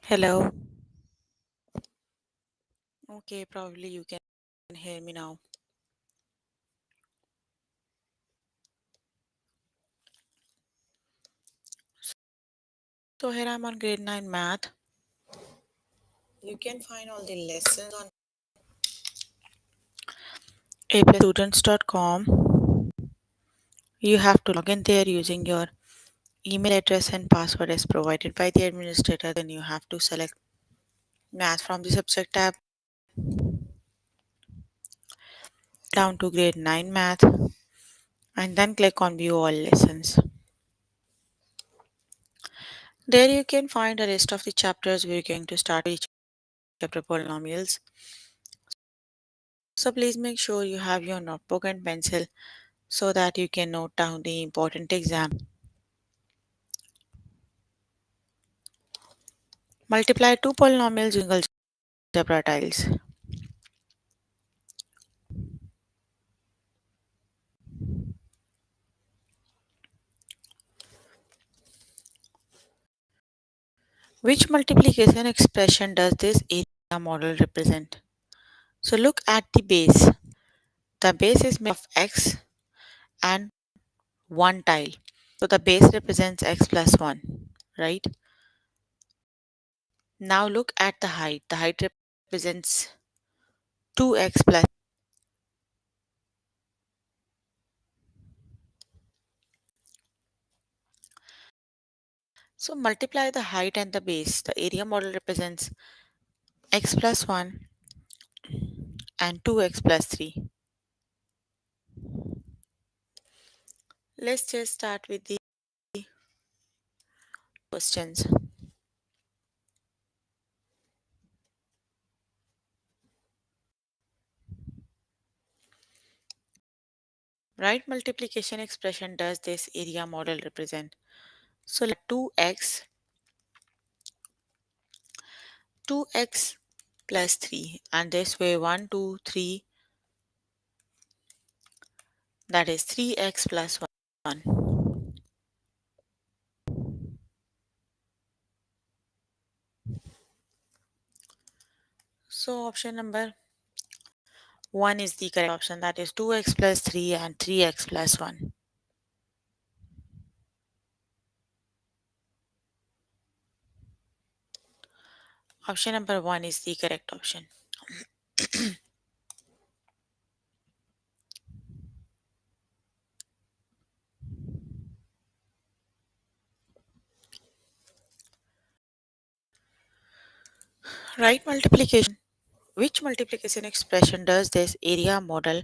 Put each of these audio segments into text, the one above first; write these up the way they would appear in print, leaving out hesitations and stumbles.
Hello. Okay, probably you can hear me now. So here I'm on grade 9 math. You can find all the lessons on aplusstudents.com. You have to log in there using your email address and password as provided by the administrator. Then you have to select math from the subject tab down to grade 9 math and then click on view all lessons. There you can find the rest of the chapters. We're going to start with chapter polynomials. So please make sure you have your notebook and pencil so that you can note down the important exam. Multiply two polynomials using algebra tiles. Which multiplication expression does this area model represent? So look at the base. The base is made of x and one tile. So the base represents x plus 1, right? Now look at the height. The height represents 2x plus. So multiply the height and the base. The area model represents x plus 1 and 2x plus 3. Let's just start with the questions. Right multiplication expression does this area model represent? So 2x plus 3 and this way 1, 2, 3, that is 3x plus 1. So option number 1 is the correct option, that is 2x plus 3 and 3x plus 1. Option number 1 is the correct option. Right multiplication. Which multiplication expression does this area model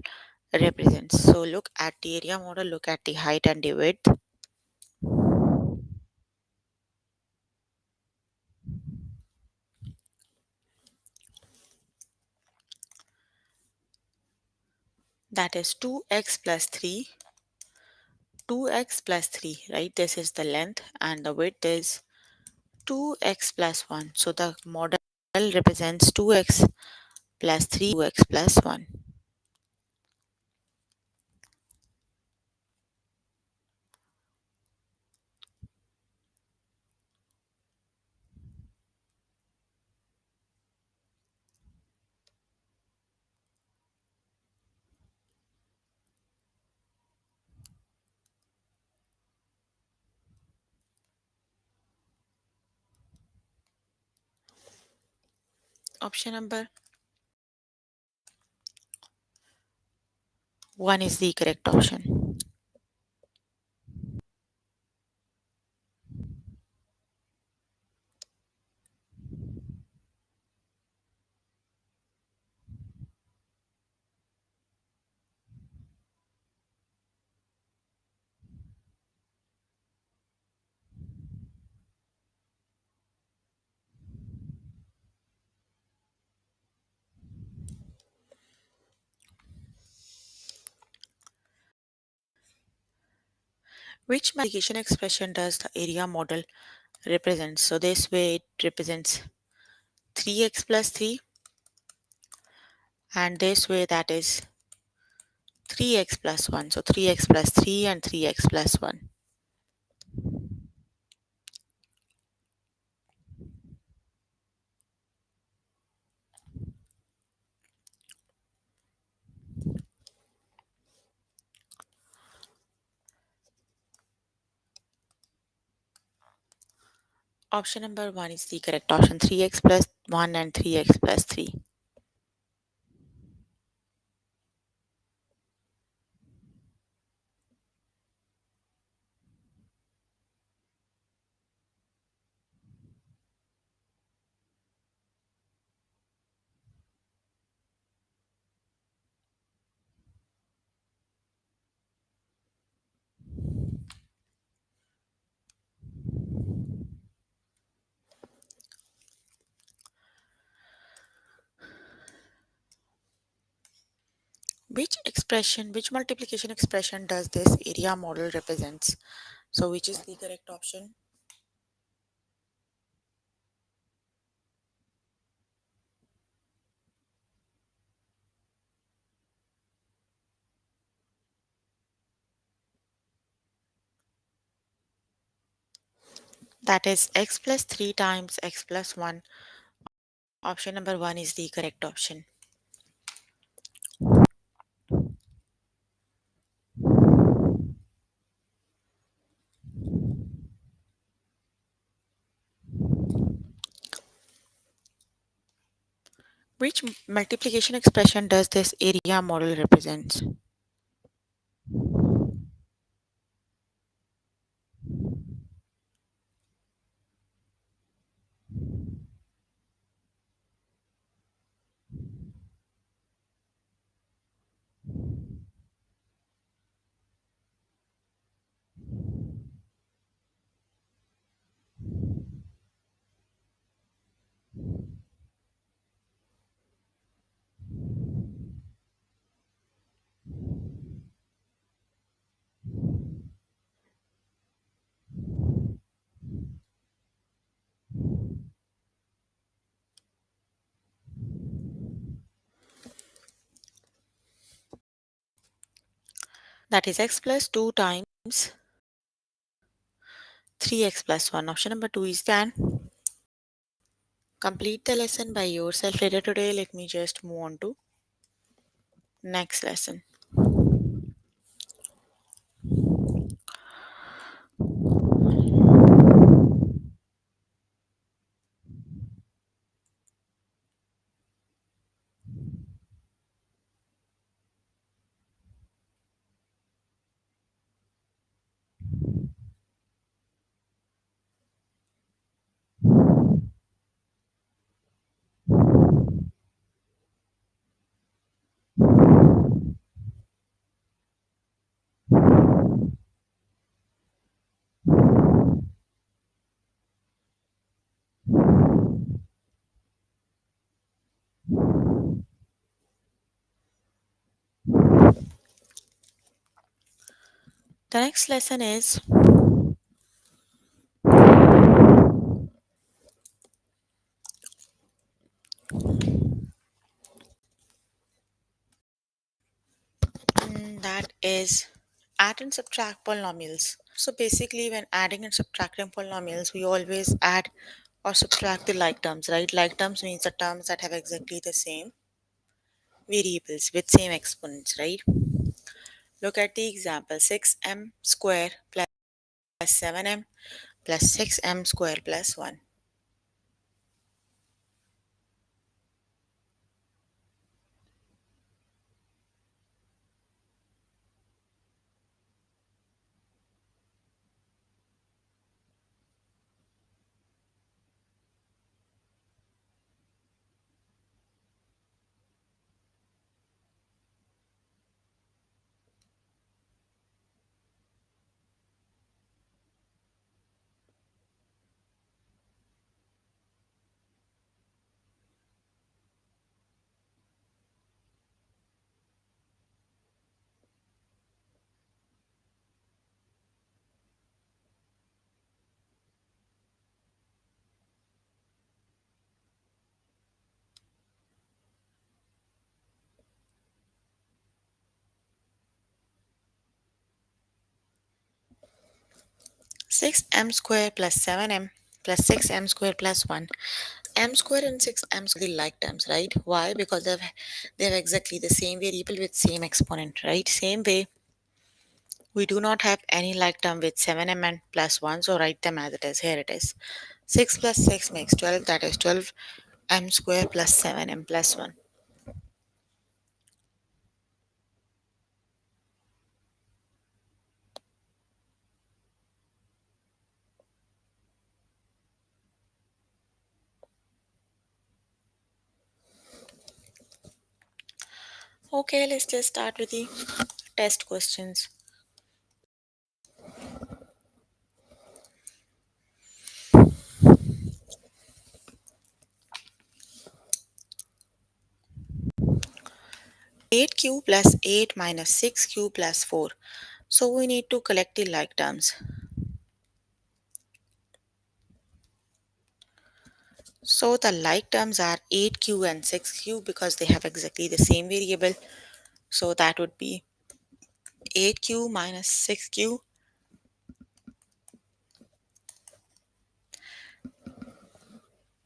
represent? So look at the area model, look at the height and the width. That is 2x plus 3, 2x plus 3, right? This is the length and the width is 2x plus 1. So the model represents 2x plus 3, 2x plus 1. Option number 1 is the correct option. Which multiplication expression does the area model represent? So this way it represents 3x plus 3 and this way that is 3x plus 1. So 3x plus 3 and 3x plus 1. Option number 1 is the correct option. 3x plus 1 and 3x plus 3. Which multiplication expression does this area model represents? So which is the correct option? That is x plus 3 times x plus 1. Option number 1 is the correct option. Which multiplication expression does this area model represent? That is x plus 2 times 3x plus 1. Option number 2 is can. Complete the lesson by yourself later today. Let me just move on to next lesson. The next lesson is that is add and subtract polynomials. So basically when adding and subtracting polynomials, we always add or subtract the like terms, right? Like terms means the terms that have exactly the same variables with same exponents, right? Look at the example 6m square plus 7m plus 6m square plus 1. Six m square plus 7m plus 6m square plus 1. M square and 6m square are the like terms, right? Why? Because they have exactly the same variable with same exponent, right? Same way, we do not have any like term with 7m and plus 1, so write them as it is. Here it is. 6 plus 6 makes 12, that is 12m square plus 7m plus 1. Okay, let's just start with the test questions. 8q plus 8 minus 6q plus 4. So we need to collect the like terms. So the like terms are 8q and 6q because they have exactly the same variable. So that would be 8q minus 6q.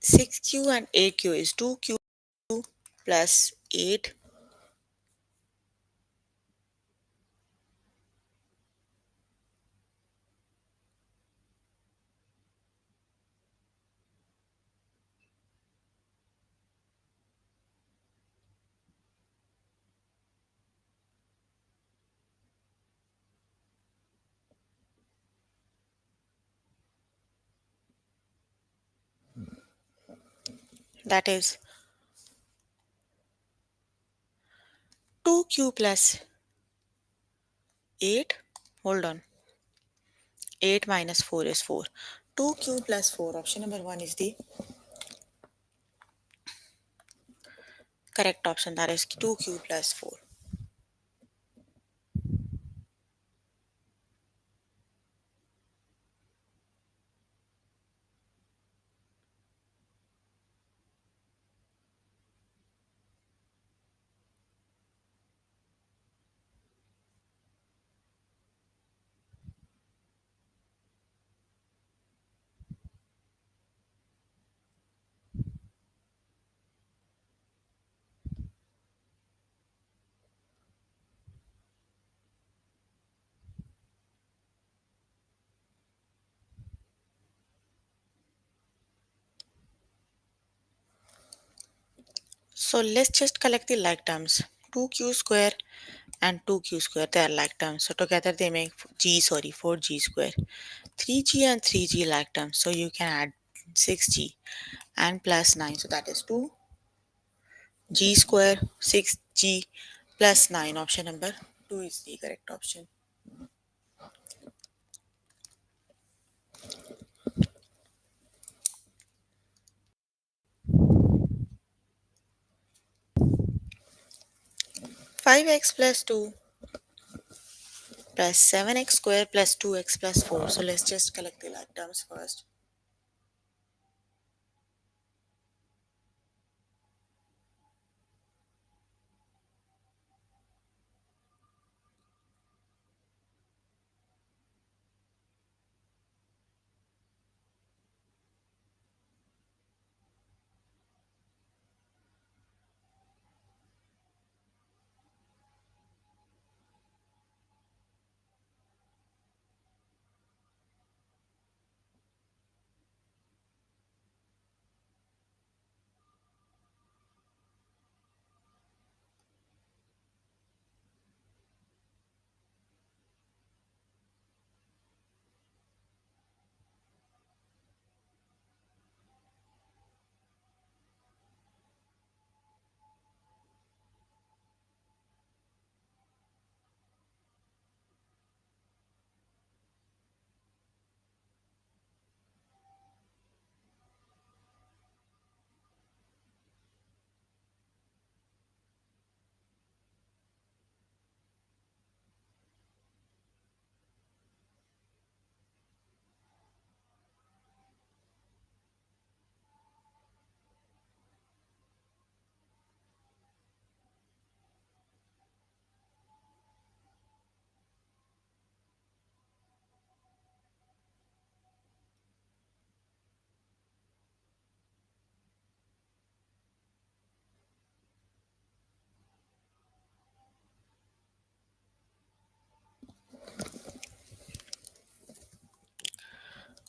6q and 8q is 2q plus 8. That is 2q plus 8. Hold on. 8 minus 4 is 4. 2q plus 4. Option number 1 is the correct option. That is 2q plus 4. So let's just collect the like terms. 2q square and 2q square, they are like terms. So together they make 4g square. 3g and 3g like terms. So you can add 6g and plus 9. So that is 2g square, 6g plus 9. Option number 2 is the correct option. 5x plus 2 plus 7x square plus 2x plus 4. So let's just collect the like terms first.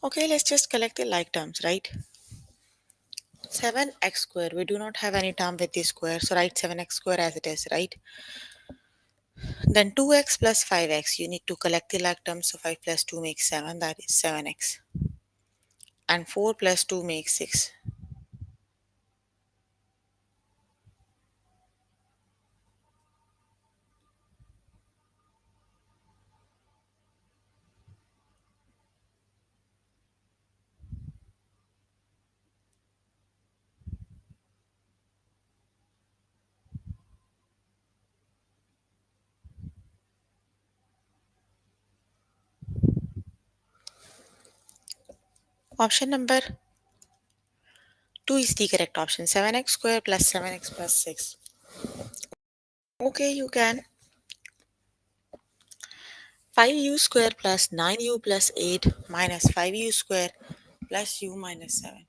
Okay, let's just collect the like terms, right? 7x square, we do not have any term with the square, so write 7x square as it is, right? Then 2x plus 5x, you need to collect the like terms, so 5 plus 2 makes 7, that is 7x. And 4 plus 2 makes 6. Option number 2 is the correct option, 7x square plus 7x plus 6. Okay, you can. 5u square plus 9u plus 8 minus 5u square plus u minus 7.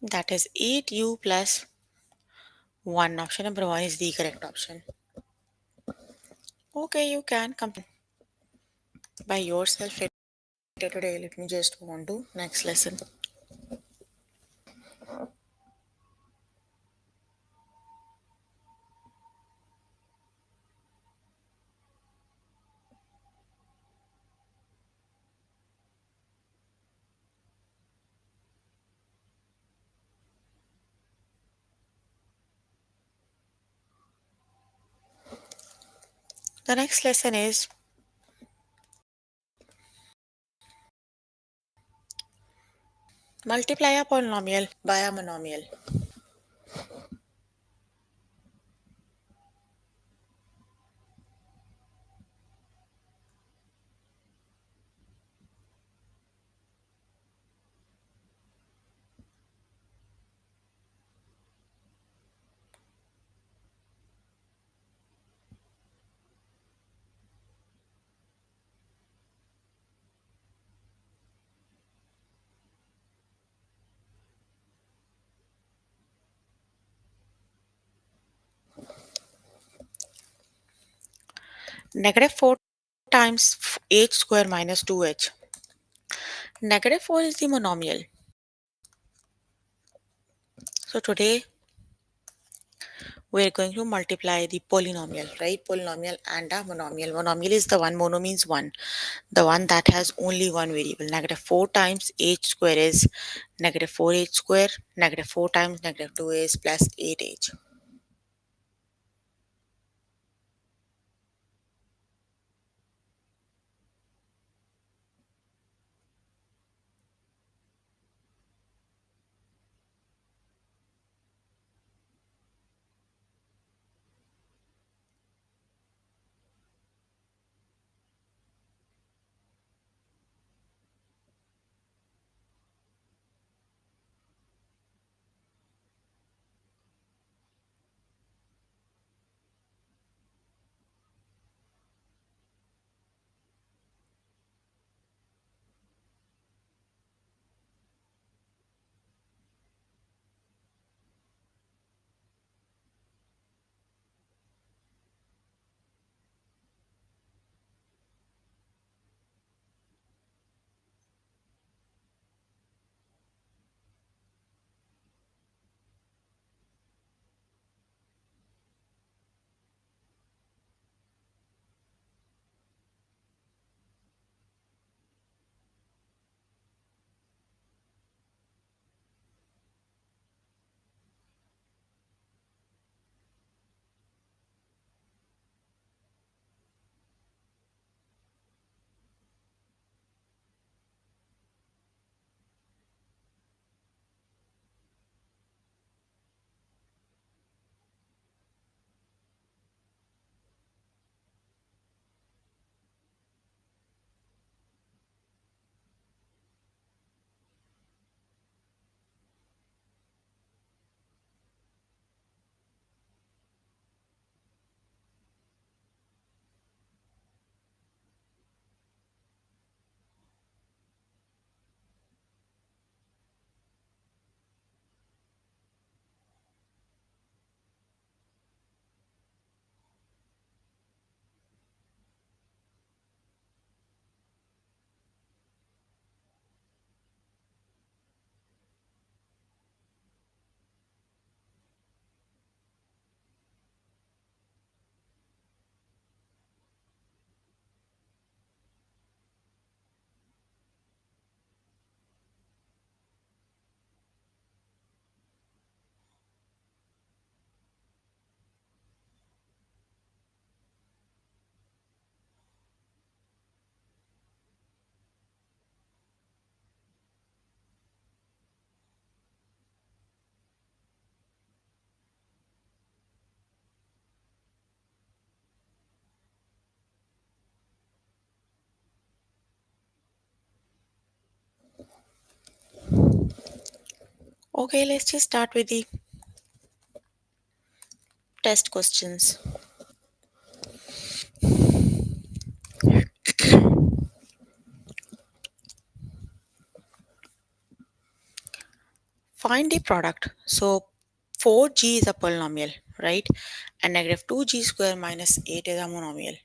That is 8u plus 1. Option number 1 is the correct option. Okay, you can come by yourself later today. Let me just move on to next lesson. The next lesson is multiply a polynomial by a monomial. Negative 4 times h square minus 2h. Negative 4 is the monomial. So today we are going to multiply the polynomial, right? Polynomial and a monomial. Monomial is the one, mono means one, the one that has only one variable. Negative 4 times h square is negative 4h square. Negative 4 times negative 2 is plus 8h. Okay, let's just start with the test questions. Find the product. So 4g is a polynomial, right? And negative 2g square minus 8 is a monomial.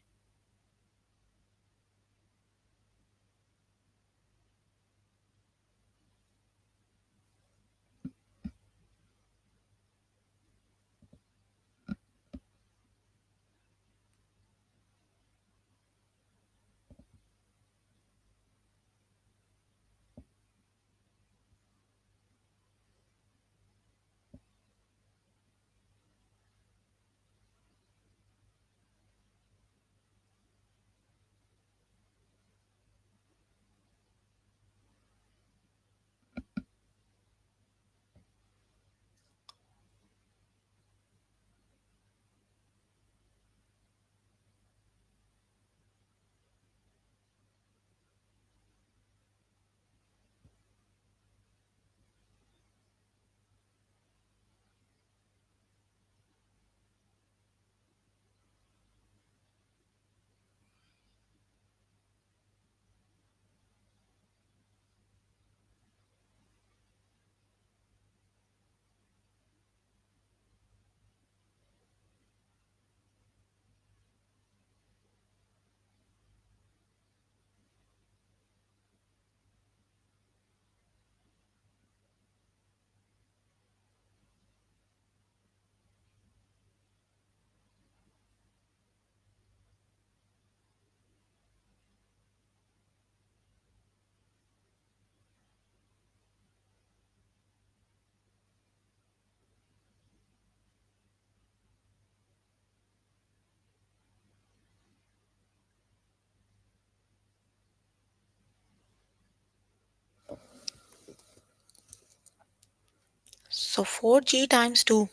So 4g times 2.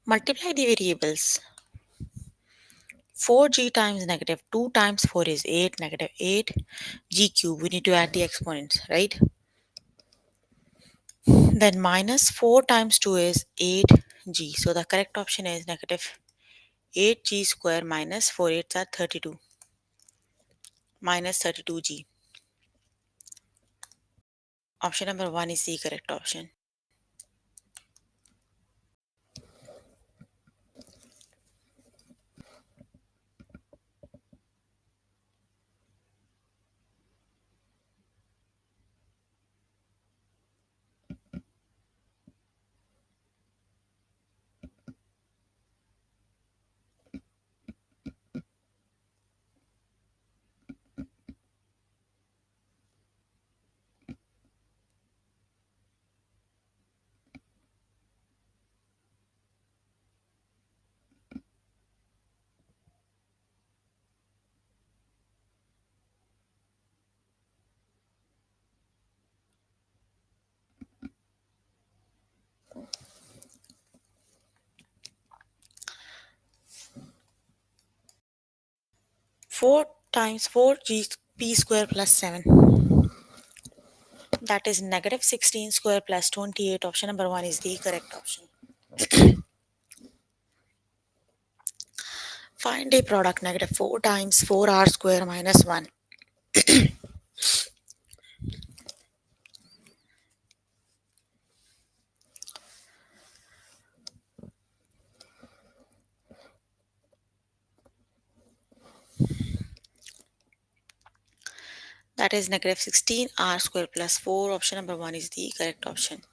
Multiply the variables. 4g times negative 2 times 4 is 8, negative 8 g cube. We need to add the exponents, right? Then minus 4 times 2 is 8g. So the correct option is negative 8g square minus 4 8s are 32 minus 32g. Option number 1 is the correct option. Four times 4g p square plus 7. That is negative 16 square plus 28. Option number 1 is the correct option. Find a product. Negative 4 times 4r square minus 1. That is negative 16r square plus 4. Option number 1 is the correct option.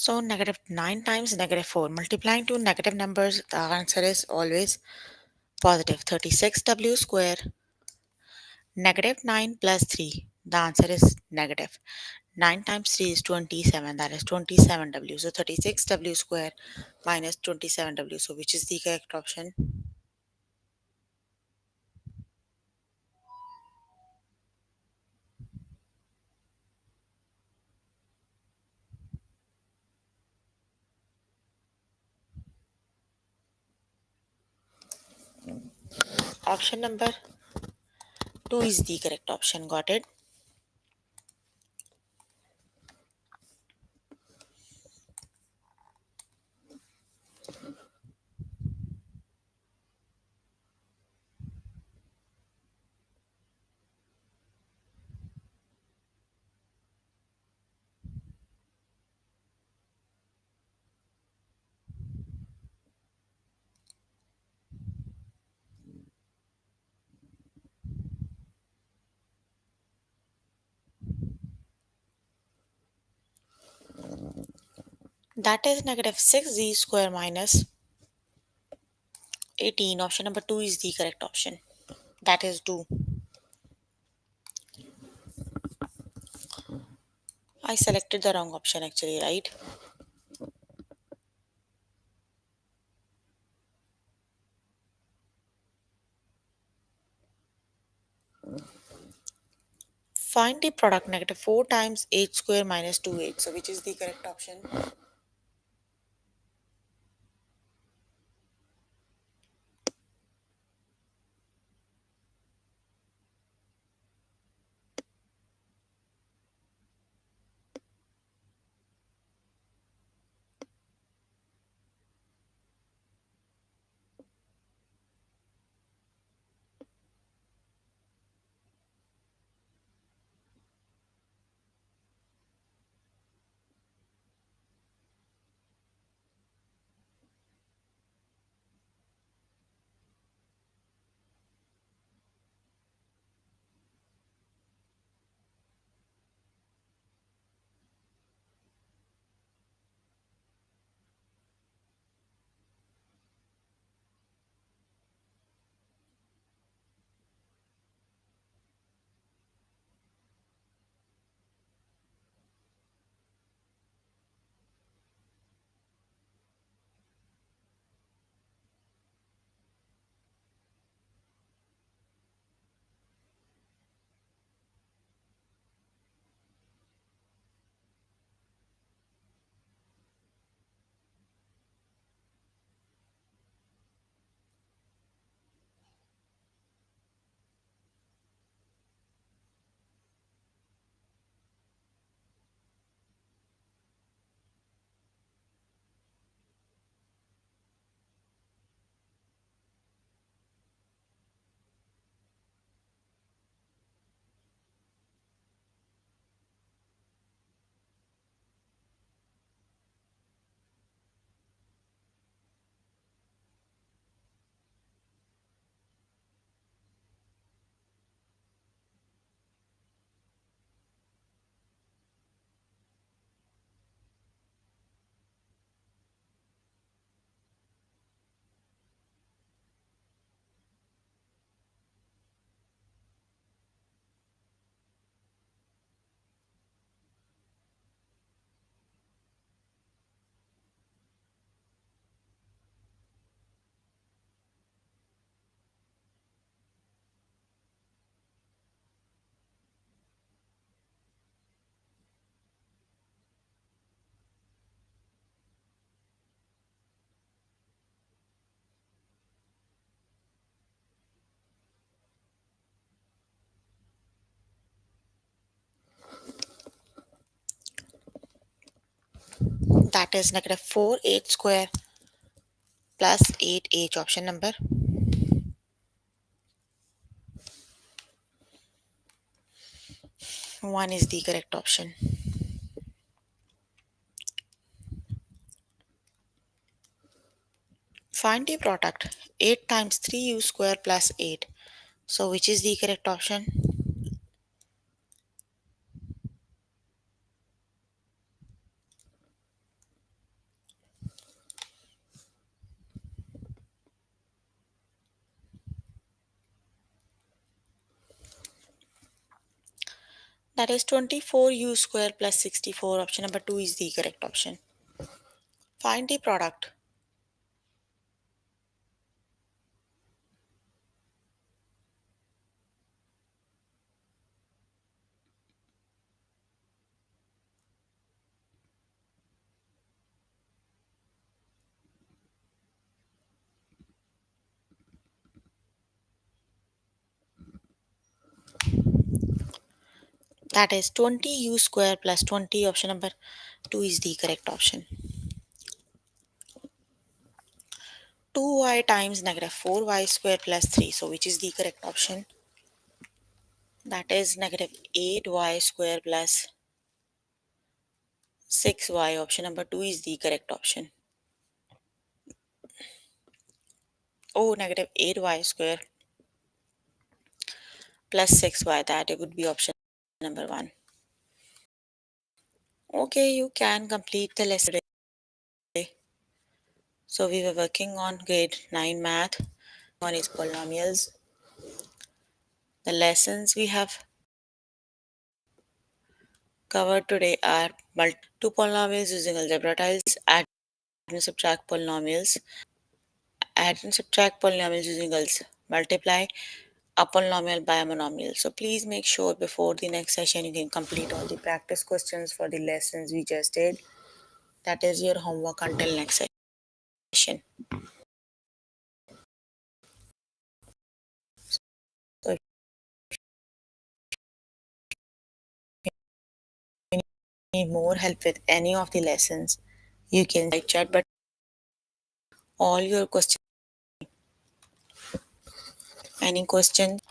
So negative 9 times negative 4. Multiplying two negative numbers, the answer is always positive. 36w square. Negative 9 plus 3. The answer is negative. 9 times 3 is 27. That is 27w. So 36w square minus 27w. So which is the correct option? Option number 2 is the correct option. Got it? That is negative 6z square minus 18. Option number 2 is the correct option. That is 2. I selected the wrong option actually, right? Find the product negative 4 times 8 square minus 2 8. So which is the correct option? That is negative 4 8 square plus 8h. Option number 1 is the correct option. Find the product 8 times 3u square plus 8. So which is the correct option? That is 24u square plus 64. Option number 2 is the correct option. Find the product. That is 20u square plus 20. Option number 2 is the correct option. 2y times negative 4y square plus 3. So which is the correct option? That is negative 8y square plus 6y. Option number 2 is the correct option. Oh, negative 8y square plus 6y. That it would be option number 1. Okay, you can complete the lesson today. So we were working on grade 9 math. One is polynomials. The lessons we have covered today are two polynomials using algebra tiles, add and subtract polynomials, add and subtract polynomials using multiply a polynomial by a monomial. So please make sure before the next session you can complete all the practice questions for the lessons we just did. That is your homework until next session. So if you need more help with any of the lessons, you can chat, but all your questions, any questions